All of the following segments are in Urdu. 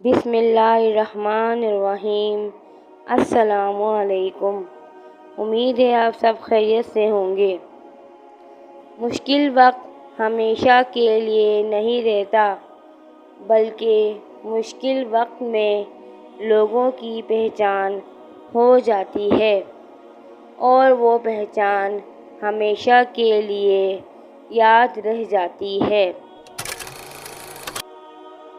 بسم اللہ الرحمن الرحیم۔ السلام علیکم۔ امید ہے آپ سب خیریت سے ہوں گے۔ مشکل وقت ہمیشہ کے لیے نہیں رہتا، بلکہ مشکل وقت میں لوگوں کی پہچان ہو جاتی ہے اور وہ پہچان ہمیشہ کے لیے یاد رہ جاتی ہے۔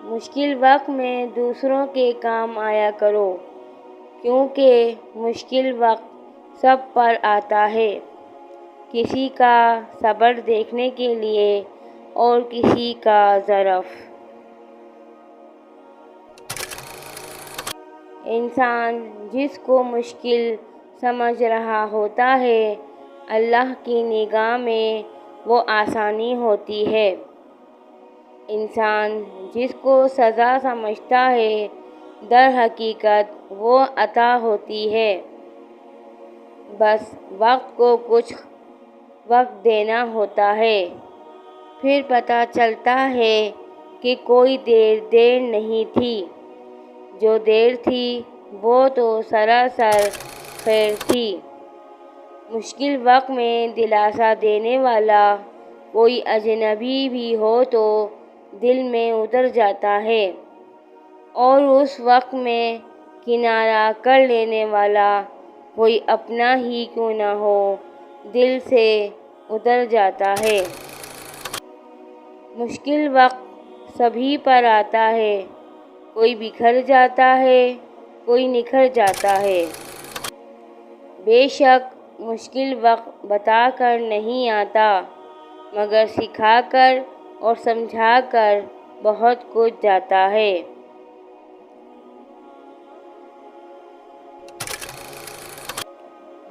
مشکل وقت میں دوسروں کے کام آیا کرو، کیونکہ مشکل وقت سب پر آتا ہے۔ کسی کا صبر دیکھنے کے لیے اور کسی کا ضعف۔ انسان جس کو مشکل سمجھ رہا ہوتا ہے، اللہ کی نگاہ میں وہ آسانی ہوتی ہے۔ انسان جس کو سزا سمجھتا ہے، در حقیقت وہ عطا ہوتی ہے۔ بس وقت کو کچھ وقت دینا ہوتا ہے، پھر پتہ چلتا ہے کہ کوئی دیر نہیں تھی۔ جو دیر تھی وہ تو سراسر خیر تھی۔ مشکل وقت میں دلاسا دینے والا کوئی اجنبی بھی ہو تو دل میں اتر جاتا ہے، اور اس وقت میں کنارہ کر لینے والا کوئی اپنا ہی کیوں نہ ہو دل سے اتر جاتا ہے۔ مشکل وقت سبھی پر آتا ہے، کوئی بکھر جاتا ہے، کوئی نکھر جاتا ہے۔ بے شک مشکل وقت بتا کر نہیں آتا، مگر سکھا کر اور سمجھا کر بہت کچھ جاتا ہے۔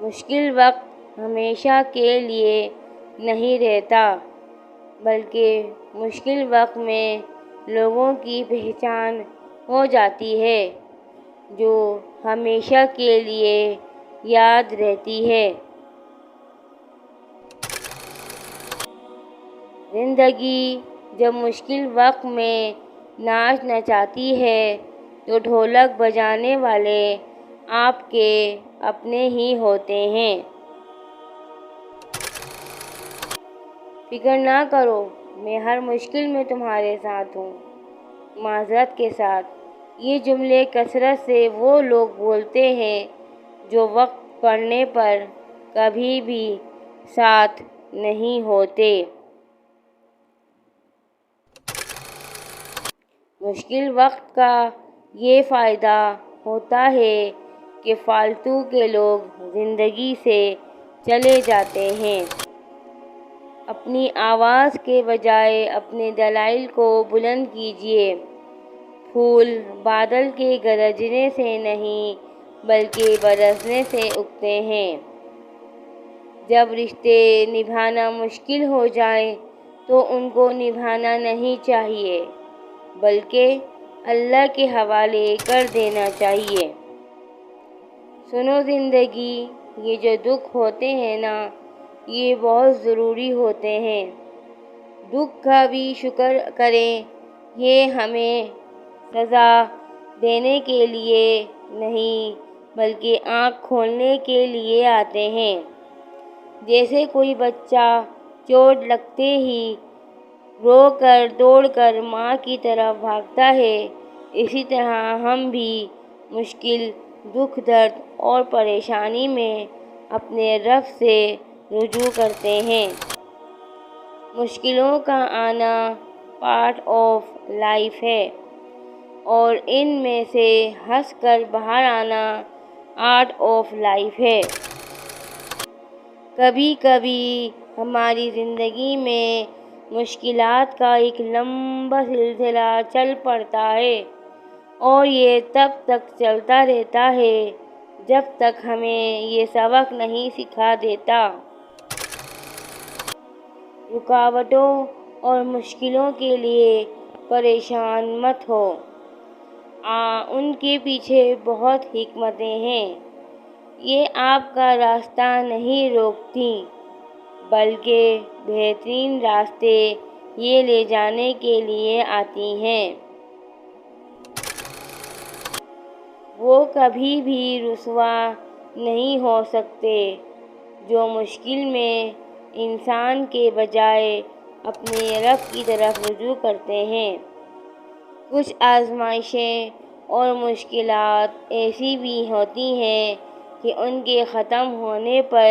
مشکل وقت ہمیشہ کے لیے نہیں رہتا، بلکہ مشکل وقت میں لوگوں کی پہچان ہو جاتی ہے، جو ہمیشہ کے لیے یاد رہتی ہے۔ زندگی جب مشکل وقت میں ناچ نچاتی ہے تو ڈھولک بجانے والے آپ کے اپنے ہی ہوتے ہیں۔ فکر نہ کرو، میں ہر مشکل میں تمہارے ساتھ ہوں۔ معذرت کے ساتھ، یہ جملے کثرت سے وہ لوگ بولتے ہیں جو وقت پڑنے پر کبھی بھی ساتھ نہیں ہوتے۔ مشکل وقت کا یہ فائدہ ہوتا ہے کہ فالتو کے لوگ زندگی سے چلے جاتے ہیں۔ اپنی آواز کے بجائے اپنے دلائل کو بلند کیجیے۔ پھول بادل کے گرجنے سے نہیں بلکہ برسنے سے اگتے ہیں۔ جب رشتے نبھانا مشکل ہو جائے تو ان کو نبھانا نہیں چاہیے، بلکہ اللہ کے حوالے کر دینا چاہیے۔ سنو زندگی، یہ جو دکھ ہوتے ہیں نا، یہ بہت ضروری ہوتے ہیں۔ دکھ کا بھی شکر کریں، یہ ہمیں سزا دینے کے لیے نہیں بلکہ آنکھ کھولنے کے لیے آتے ہیں۔ جیسے کوئی بچہ چوٹ لگتے ہی رو کر دوڑ کر ماں کی طرف بھاگتا ہے، اسی طرح ہم بھی مشکل، دکھ، درد اور پریشانی میں اپنے رب سے رجوع کرتے ہیں۔ مشکلوں کا آنا پارٹ آف لائف ہے، اور ان میں سے ہنس کر باہر آنا آرٹ آف لائف ہے۔ کبھی کبھی ہماری زندگی میں مشکلات کا ایک لمبا سلسلہ چل پڑتا ہے، اور یہ تب تک چلتا رہتا ہے جب تک ہمیں یہ سبق نہیں سکھا دیتا۔ رکاوٹوں اور مشکلوں کے لیے پریشان مت ہو، ان کے پیچھے بہت حکمتیں ہیں۔ یہ آپ کا راستہ نہیں روکتی، بلکہ بہترین راستے یہ لے جانے کے لیے آتی ہیں۔ وہ کبھی بھی رسوا نہیں ہو سکتے جو مشکل میں انسان کے بجائے اپنے رب کی طرف رجوع کرتے ہیں۔ کچھ آزمائشیں اور مشکلات ایسی بھی ہوتی ہیں کہ ان کے ختم ہونے پر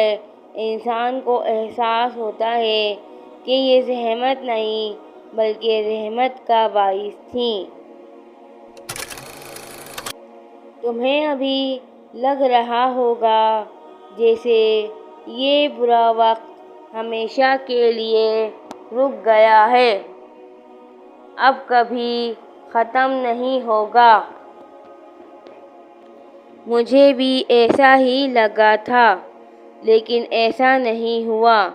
انسان کو احساس ہوتا ہے کہ یہ زحمت نہیں بلکہ رحمت کا باعث تھیں۔ تمہیں ابھی لگ رہا ہوگا جیسے یہ برا وقت ہمیشہ کے لیے رک گیا ہے، اب کبھی ختم نہیں ہوگا۔ مجھے بھی ایسا ہی لگا تھا، لیکن ایسا نہیں ہوا۔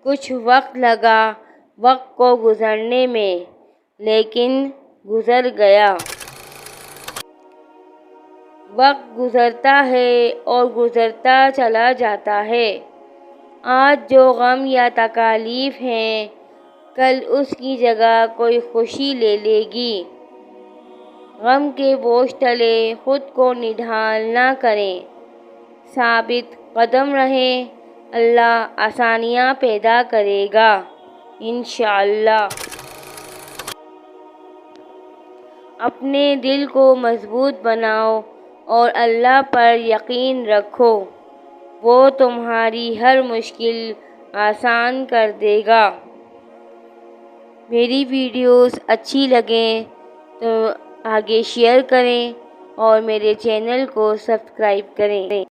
کچھ وقت لگا وقت کو گزرنے میں، لیکن گزر گیا۔ وقت گزرتا ہے اور گزرتا چلا جاتا ہے۔ آج جو غم یا تکالیف ہیں، کل اس کی جگہ کوئی خوشی لے لے گی۔ غم کے بوجھ تلے خود کو نڈھال نہ کریں، ثابت قدم رہیں، اللہ آسانیاں پیدا کرے گا انشاءاللہ۔ اپنے دل کو مضبوط بناؤ اور اللہ پر یقین رکھو، وہ تمہاری ہر مشکل آسان کر دے گا۔ میری ویڈیوز اچھی لگیں تو آگے شیئر کریں اور میرے چینل کو سبسکرائب کریں۔